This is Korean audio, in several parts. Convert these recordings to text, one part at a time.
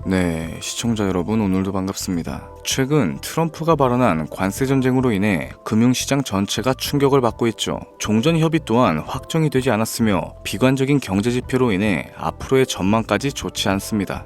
네, 시청자 여러분 오늘도 반갑습니다. 최근 트럼프가 발언한 관세 전쟁으로 인해 금융시장 전체가 충격을 받고 있죠. 종전 협의 또한 확정이 되지 않았으며 비관적인 경제 지표로 인해 앞으로의 전망까지 좋지 않습니다.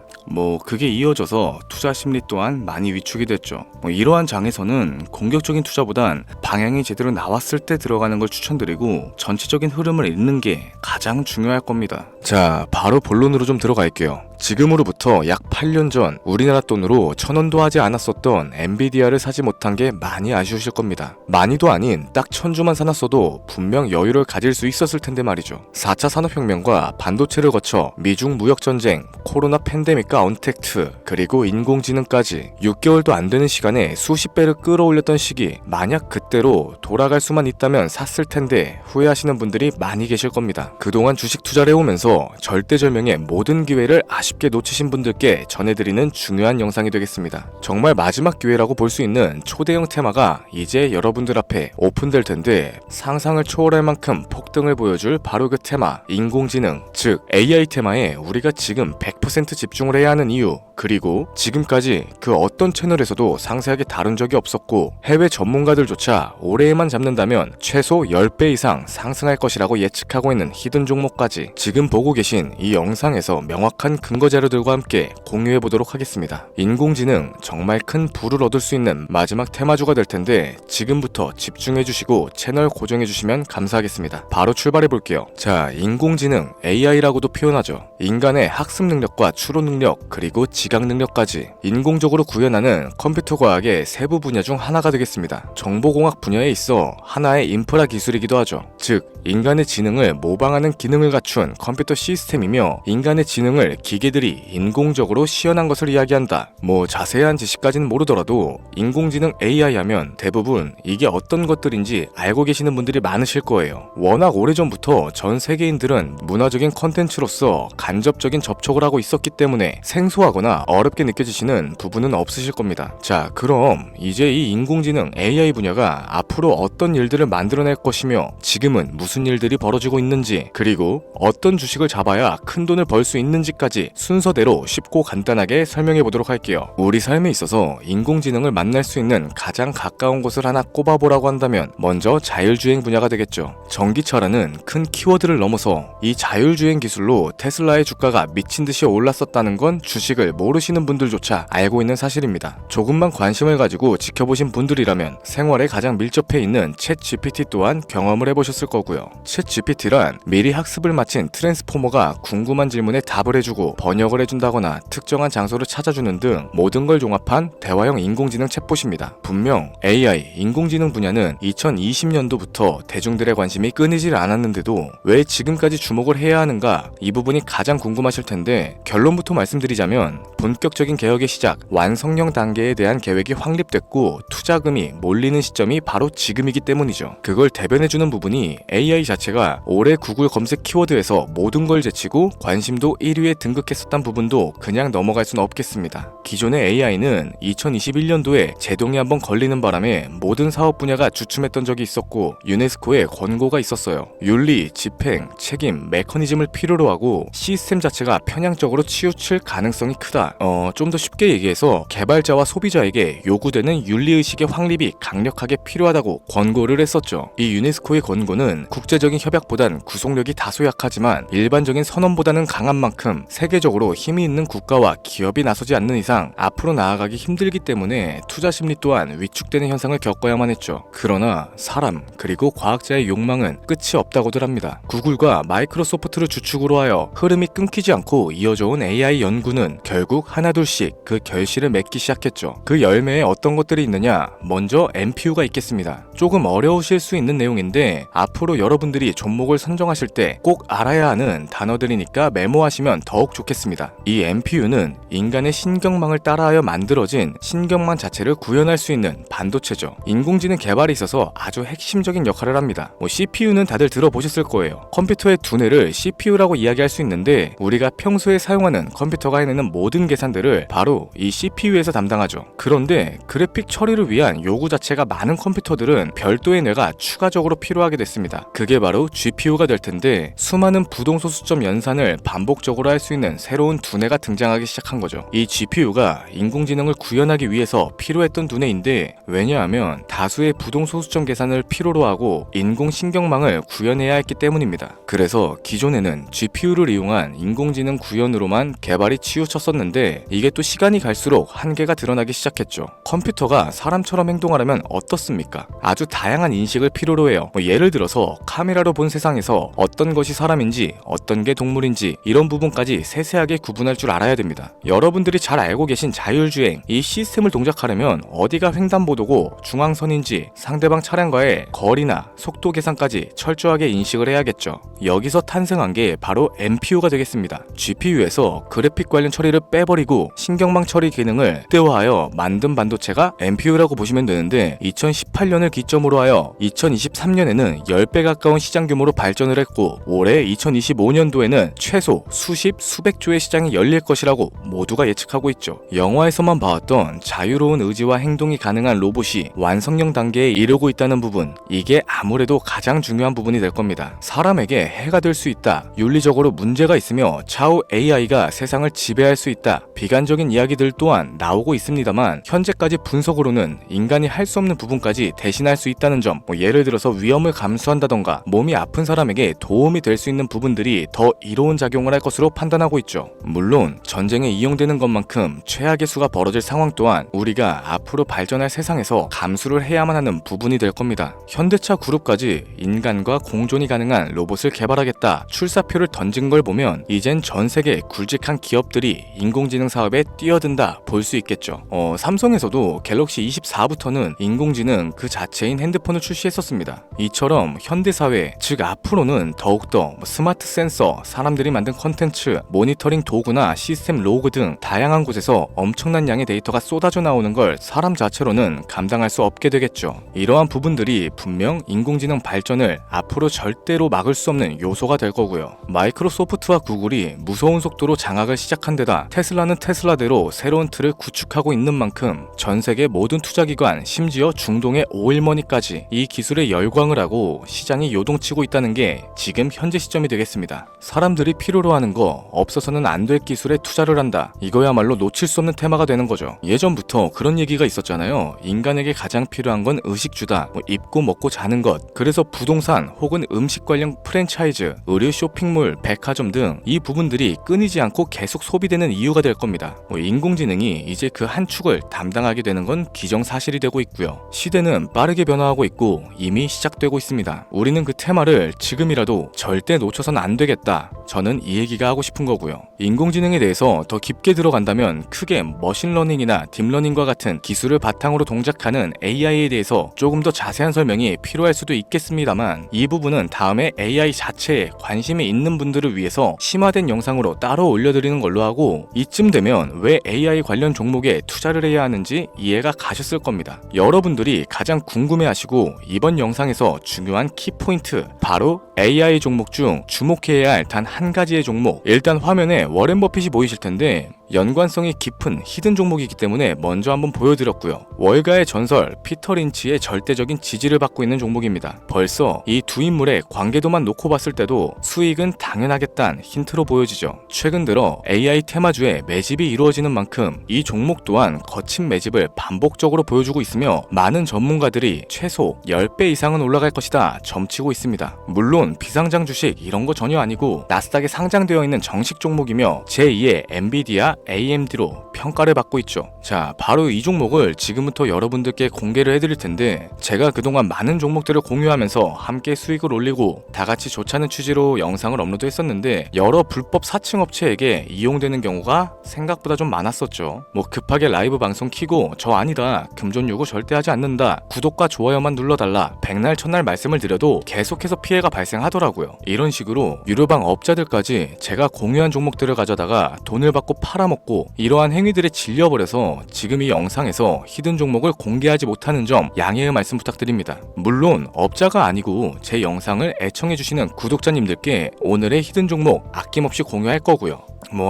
그게 이어져서 투자 심리 또한 많이 위축이 됐죠. 이러한 장에서는 공격적인 투자보단 방향이 제대로 나왔을 때 들어가는 걸 추천드리고 전체적인 흐름을 읽는 게 가장 중요할 겁니다. 자, 바로 본론으로 좀 들어갈게요. 지금으로부터 약 8년 전 우리나라 돈으로 1000원도 하지 않았었던 엔비디아를 사지 못한 게 많이 아쉬우실 겁니다. 많이도 아닌 딱 1000주만 사놨어도 분명 여유를 가질 수 있었을 텐데 말이죠. 4차 산업혁명과 반도체를 거쳐 미중 무역전쟁, 코로나 팬데믹과 언택트, 그리고 인공지능까지 6개월도 안 되는 시간에 수십 배를 끌어올렸던 시기, 만약 그때로 돌아갈 수만 있다면 샀을 텐데 후회하시는 분들이 많이 계실 겁니다. 그동안 주식 투자를 해오면서 절대절명의 모든 기회를 아쉽게 놓치신 분들께 전해드리는 중요한 영상이 되겠습니다. 정말 마지막 기회라고 볼 수 있는 초대형 테마가 이제 여러분들 앞에 오픈될 텐데 상상을 초월할 만큼 폭등을 보여줄 바로 그 테마, 인공지능, 즉 AI 테마에 우리가 지금 100% 집중을 해야 하는 이유, 그리고 지금까지 그 어떤 채널에서도 상세하게 다룬 적이 없었고 해외 전문가들조차 올해에만 잡는다면 최소 10배 이상 상승할 것이라고 예측하고 있는 히든 종목까지 지금 보고 계신 이 영상에서 명확한 근거 자료들과 함께 공유해보도록 하겠습니다. 인공지능 정말 큰 부를 얻을 수 있는 마지막 테마주가 될 텐데 지금부터 집중해주시고 채널 고정해주시면 감사하겠습니다. 바로 출발해볼게요. 자, 인공지능 AI라고도 표현하죠. 인간의 학습 능력과 추론 능력 그리고 지각 능력까지 인공적으로 구현하는 컴퓨터 과학의 세부 분야 중 하나가 되겠습니다. 정보공학 분야에 있어 하나의 인프라 기술이기도 하죠. 즉 인간의 지능을 모방하는 기능을 갖춘 컴퓨터 시스템이며 인간의 지능을 기계들이 인공적으로 시연한 것을 이야기한다. 자세한 지식까지는 모르더라도 인공지능 AI 하면 대부분 이게 어떤 것들인지 알고 계시는 분들이 많으실 거예요. 워낙 오래전부터 전 세계인들은 문화적인 컨텐츠로서 간접적인 접촉을 하고 있었기 때문에 생소하거나 어렵게 느껴지시는 부분은 없으실 겁니다. 자, 그럼 이제 이 인공지능 AI 분야가 앞으로 어떤 일들을 만들어낼 것이며 지금은 무슨 일들이 벌어지고 있는지, 그리고 어떤 주식을 잡아야 큰 돈을 벌 수 있는지까지 순서대로 쉽고 간단하게 설명해 보도록 할게요. 우리 삶에 있어서 인공지능을 만날 수 있는 가장 가까운 곳을 하나 꼽아보라고 한다면 먼저 자율주행 분야가 되겠죠. 전기차라는 큰 키워드를 넘어서 이 자율주행 기술로 테슬라의 주가가 미친 듯이 올랐었다는 건 주식을 모르시는 분들조차 알고 있는 사실입니다. 조금만 관심을 가지고 지켜보신 분들이라면 생활에 가장 밀접해 있는 챗 GPT 또한 경험을 해보셨을 거고요. 챗 GPT란 미리 학습을 마친 트랜스포머가 궁금한 질문에 답을 해주고 번역을 해준다거나 특정한 장소를 찾아주는 등 모든 걸 종합한 대화형 인공지능 챗봇입니다. 분명 AI, 인공지능 분야는 2020년도부터 대중들의 관심이 끊이질 않았는데도 왜 지금까지 주목을 해야 하는가, 이 부분이 가장 궁금하실 텐데 결론부터 말씀드리자면 본격적인 개혁의 시작, 완성형 단계에 대한 계획이 확립됐고 투자금이 몰리는 시점이 바로 지금이기 때문이죠. 그걸 대변해주는 부분이 AI 자체가 올해 구글 검색 키워드에서 모든 걸 제치고 관심도 1위에 등극했었던 부분도 그냥 넘어갈 수는 없겠습니다. 기존의 AI는 2021년도에 제동이 한번 걸리는 바람에 모든 사업 분야가 주춤했던 적이 있었고 유네스코의 권고가 있었어요. 윤리, 집행, 책임, 메커니즘을 필요로 하고 시스템 자체가 편향적으로 치우칠 가능성이 크다. 좀 더 쉽게 얘기해서 개발자와 소비자에게 요구되는 윤리의식의 확립이 강력하게 필요하다고 권고를 했었죠. 이 유네스코의 권고는 국제적인 협약보단 구속력이 다소 약하지만 일반적인 선언보다는 강한 만큼 세계적으로 힘이 있는 국가와 기업이 나서지 않는 이상 앞으로 나아가기 힘들기 때문에 투자 심리 또한 위축되는 현상을 겪어야만 했죠. 그러나 사람 그리고 과학자의 욕망은 끝이 없다고들 합니다. 구글과 마이크로소프트를 주축으로 하여 흐름이 끊기지 않고 이어져온 AI 연구는 결국 하나둘씩 그 결실을 맺기 시작했죠. 그 열매에 어떤 것들이 있느냐? 먼저 NPU가 있겠습니다. 조금 어려우실 수 있는 내용인데 앞으로 여러분들이 종목을 선정하실 때 꼭 알아야 하는 단어들이니까 메모하시면 더욱 좋겠습니다. 이 NPU는 인간의 신경망을 따라하여 만들어진 신경망 자체를 구현할 수 있는 반도체죠. 인공지능 개발에 있어서 아주 핵심적인 역할을 합니다. CPU는 다들 들어보셨을 거예요. 컴퓨터의 두뇌를 CPU라고 이야기할 수 있는데 우리가 평소에 사용하는 컴퓨터 컴퓨터가 해내는 모든 계산들을 바로 이 CPU에서 담당하죠. 그런데 그래픽 처리를 위한 요구 자체가 많은 컴퓨터들은 별도의 뇌가 추가적으로 필요하게 됐습니다. 그게 바로 GPU가 될 텐데 수많은 부동소수점 연산을 반복적으로 할 수 있는 새로운 두뇌가 등장하기 시작한 거죠. 이 GPU가 인공지능을 구현하기 위해서 필요했던 두뇌인데, 왜냐하면 다수의 부동소수점 계산을 필요로 하고 인공신경망을 구현해야 했기 때문입니다. 그래서 기존에는 GPU를 이용한 인공지능 구현으로만 개발이 치우쳤었는데, 이게 또 시간이 갈수록 한계가 드러나기 시작했죠. 컴퓨터가 사람처럼 행동하려면 어떻습니까? 아주 다양한 인식을 필요로 해요. 예를 들어서 카메라로 본 세상에서 어떤 것이 사람인지 어떤 게 동물인지 이런 부분까지 세세하게 구분할 줄 알아야 됩니다. 여러분들이 잘 알고 계신 자율주행, 이 시스템을 동작하려면 어디가 횡단보도고 중앙선인지 상대방 차량과의 거리나 속도 계산까지 철저하게 인식을 해야겠죠. 여기서 탄생한 게 바로 NPU가 되겠습니다. GPU에서 그래픽 관련 처리를 빼버리고 신경망 처리 기능을 극대화하여 만든 반도체가 NPU라고 보시면 되는데, 2018년을 기점으로 하여 2023년에는 10배 가까운 시장 규모로 발전을 했고, 올해 2025년도에는 최소 수십 수백 조의 시장이 열릴 것이라고 모두가 예측하고 있죠. 영화에서만 봐왔던 자유로운 의지와 행동이 가능한 로봇이 완성형 단계에 이르고 있다는 부분, 이게 아무래도 가장 중요한 부분이 될 겁니다. 사람에게 해가 될 수 있다, 윤리적으로 문제가 있으며 차후 AI가 세상을 지배할 수 있다, 비관적인 이야기들 또한 나오고 있습니다만, 현재까지 분석으로는 인간이 할 수 없는 부분까지 대신할 수 있다는 점, 예를 들어서 위험을 감수한다던가 몸이 아픈 사람에게 도움이 될 수 있는 부분들이 더 이로운 작용을 할 것으로 판단하고 있죠. 물론 전쟁에 이용되는 것만큼 최악의 수가 벌어질 상황 또한 우리가 앞으로 발전할 세상에서 감수를 해야만 하는 부분이 될 겁니다. 현대차 그룹까지 인간과 공존이 가능한 로봇을 개발하겠다 출사표를 던진 걸 보면 이젠 전 세계 굵직한 기업들이 인공지능 사업에 뛰어든다 볼 수 있겠죠. 삼성에서도 갤럭시 24부터는 인공지능 그 자체인 핸드폰을 출시했었습니다. 이처럼 현대사회, 즉 앞으로는 더욱더 스마트 센서, 사람들이 만든 컨텐츠, 모니터링 도구나 시스템 로그 등 다양한 곳에서 엄청난 양의 데이터가 쏟아져 나오는 걸 사람 자체로는 감당할 수 없게 되겠죠. 이러한 부분들이 분명 인공지능 발전을 앞으로 절대로 막을 수 없는 요소가 될 거고요. 마이크로소프트와 구글이 무서운 속도로 장악을 시작한 데다 테슬라는 테슬라대로 새로운 틀을 구축하고 있는 만큼 전 세계 모든 투자기관, 심지어 중동의 오일머니까지 이 기술에 열광을 하고 시장이 요동치고 있다는 게 지금 현재 시점이 되겠습니다. 사람들이 필요로 하는 거, 없어서는 안 될 기술에 투자를 한다, 이거야말로 놓칠 수 없는 테마가 되는 거죠. 예전부터 그런 얘기가 있었잖아요. 인간에게 가장 필요한 건 의식주다, 입고 먹고 자는 것. 그래서 부동산 혹은 음식 관련 프랜차이즈, 의류 쇼핑몰, 백화점 등 이 부분들이 끊이지 않고 계속 소비되는 이유가 될 겁니다. 인공지능이 이제 그 한 축을 담당하게 되는 건 기정사실이 되고 있고요. 시대는 빠르게 변화하고 있고 이미 시작되고 있습니다. 우리는 그 테마를 지금이라도 절대 놓쳐선 안 되겠다, 저는 이 얘기가 하고 싶은 거고요. 인공지능에 대해서 더 깊게 들어간다면 크게 머신러닝이나 딥러닝과 같은 기술을 바탕으로 동작하는 AI에 대해서 조금 더 자세한 설명이 필요할 수도 있겠습니다만, 이 부분은 다음에 AI 자체에 관심이 있는 분들을 위해서 심화된 영상으로 따로 올려드리는 걸로 하고, 이쯤 되면 왜 AI 관련 종목에 투자를 해야 하는지 이해가 가셨을 겁니다. 여러분들이 가장 궁금해하시고 이번 영상에서 중요한 키포인트, 바로 AI 종목 중 주목해야 할 단 한 가지의 종목. 일단 화면에 워렌 버핏이 보이실 텐데 연관성이 깊은 히든 종목이기 때문에 먼저 한번 보여드렸고요. 월가의 전설 피터 린치의 절대적인 지지를 받고 있는 종목입니다. 벌써 이 두 인물의 관계도만 놓고 봤을 때도 수익은 당연하겠다는 힌트로 보여지죠. 최근 들어 AI 테마주에 매집이 이루어지는 만큼 이 종목 또한 거친 매집을 반복적으로 보여주고 있으며, 많은 전문가들이 최소 10배 이상은 올라갈 것이다 점치고 있습니다. 물론 비상장 주식 이런 거 전혀 아니고 나스닥에 상장되어 있는 정식 종목이며 제2의 엔비디아, AMD로 평가를 받고 있죠. 자, 바로 이 종목을 지금부터 여러분들께 공개를 해드릴 텐데, 제가 그동안 많은 종목들을 공유하면서 함께 수익을 올리고 다같이 좋자는 취지로 영상을 업로드했었는데, 여러 불법 사칭 업체에게 이용되는 경우가 생각보다 좀 많았었죠. 급하게 라이브 방송 키고 저 아니다, 금전 요구 절대 하지 않는다, 구독과 좋아요만 눌러달라, 백날 천날 말씀을 드려도 계속해서 피해가 발생하더라고요. 이런 식으로 유료방 업자들까지 제가 공유한 종목들을 가져다가 돈을 받고 팔아먹고, 이러한 행위들에 질려버려서 지금 이 영상에서 히든 종목을 공개하지 못하는 점 양해의 말씀 부탁드립니다. 물론 업자가 아니고 제 영상을 애청해주시는 구독자님들께 오늘의 히든 종목 아낌없이 공유할 거고요.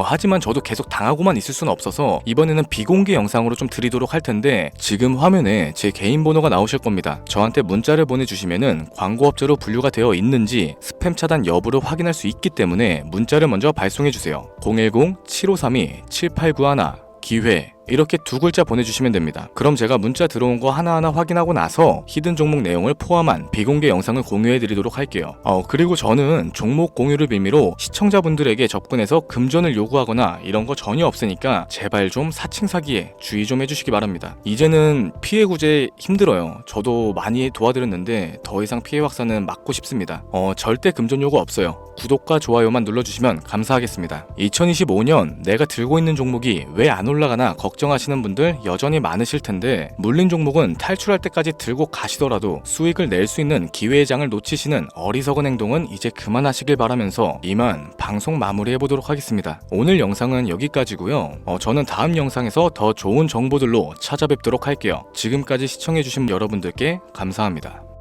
하지만 저도 계속 당하고만 있을 수는 없어서 이번에는 비공개 영상으로 좀 드리도록 할 텐데, 지금 화면에 제 개인 번호가 나오실 겁니다. 저한테 문자를 보내주시면은 광고업자로 분류가 되어 있는지 스팸 차단 여부를 확인할 수 있기 때문에 문자를 먼저 발송해주세요. 010-7532-7891 기회, 이렇게 두 글자 보내주시면 됩니다. 그럼 제가 문자 들어온 거 하나하나 확인하고 나서 히든 종목 내용을 포함한 비공개 영상을 공유해드리도록 할게요. 그리고 저는 종목 공유를 빌미로 시청자분들에게 접근해서 금전을 요구하거나 이런 거 전혀 없으니까 제발 좀 사칭 사기에 주의 좀 해주시기 바랍니다. 이제는 피해 구제 힘들어요. 저도 많이 도와드렸는데 더 이상 피해 확산은 막고 싶습니다. 절대 금전 요구 없어요. 구독과 좋아요만 눌러주시면 감사하겠습니다. 2025년 내가 들고 있는 종목이 왜 안 올라가나 걱정하시는 분들 여전히 많으실 텐데, 물린 종목은 탈출할 때까지 들고 가시더라도 수익을 낼 수 있는 기회의 장을 놓치시는 어리석은 행동은 이제 그만하시길 바라면서 이만 방송 마무리해보도록 하겠습니다. 오늘 영상은 여기까지고요. 저는 다음 영상에서 더 좋은 정보들로 찾아뵙도록 할게요. 지금까지 시청해주신 여러분들께 감사합니다.